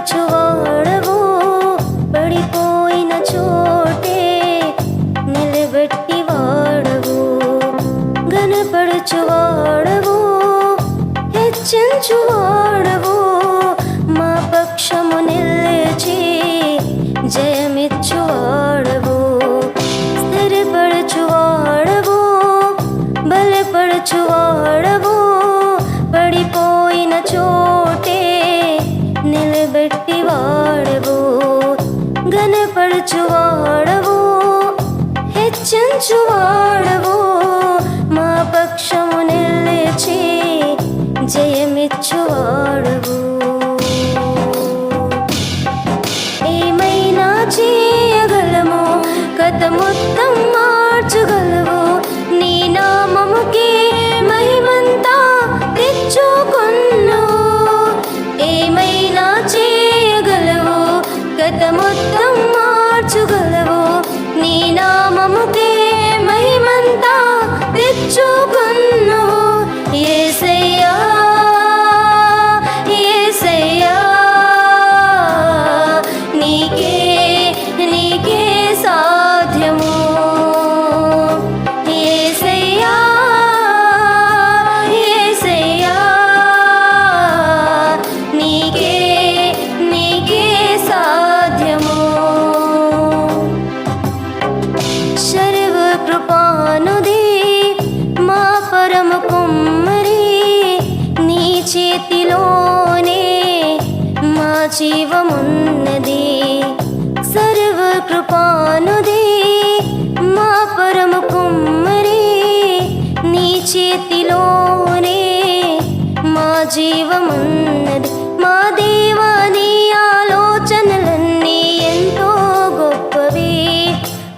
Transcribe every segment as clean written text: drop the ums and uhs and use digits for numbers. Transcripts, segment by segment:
స్థిరపరచువాడవు పడిపోయిన చోటే నిలబెట్టి వాడవు ఘనపరచువాడవు హెచ్చించువాడవు మా పక్షము నిలిచి జయమిచ్చువాడవు స్థిరపరచువాడవు బలపరచువాడవు పడిపోయిన చోటే నిలబెట్టి వాడవు ఘనపరచువాడవు హెచ్చించువాడవు మా పక్షము నిలిచి జయమిచ్చువాడవు ఏమైనా చేయగలము కథ మొత్తం మార్చగలవు నీ నామముకే మహిమంతా తెచ్చుకొన్ను ఏమైనా చేయగలవు కథ మొత్తం మార్చగలవు నీ నామముకే మహిమంతా తెచ్చుకొన్ను యేసయ్యా యేసయ్యా నీకే నీకే సాధ్యము యేసయ్యా యేసయ్యా నీకే నీకే సాధ్యము సర్వకృపానుదే మా పరమ కుమ్మరి నీ చేతిలోనే మా జీవమున్నది సర్వకృపానుదే మా పరమ కుమ్మరి నీ చేతిలోనే మా జీవమున్నది మా దేవా నీ ఆలోచనలన్నీ ఎంతో గొప్పవి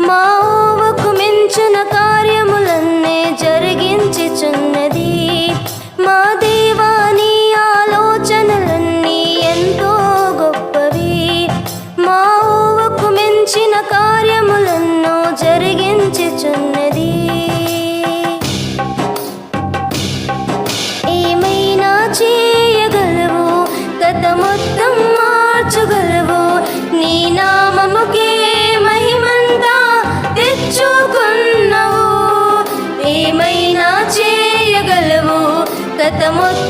మా ఊహకు మించిన కార్యములన్నీ జరిగించుచున్నది మా దేవా నీ ఆలోచనలన్నీ ఎంతో గొప్పవి మా ఊహకు మించిన కార్యములన్నో జరిగించుచున్నది ఏమైనా చేయగలవు కథ మొత్తం మార్చగలవు నీ నామముకే మహిమంతా తెచ్చుకున్నావు ఏమైనా చేయగలవు కథ మొత్తం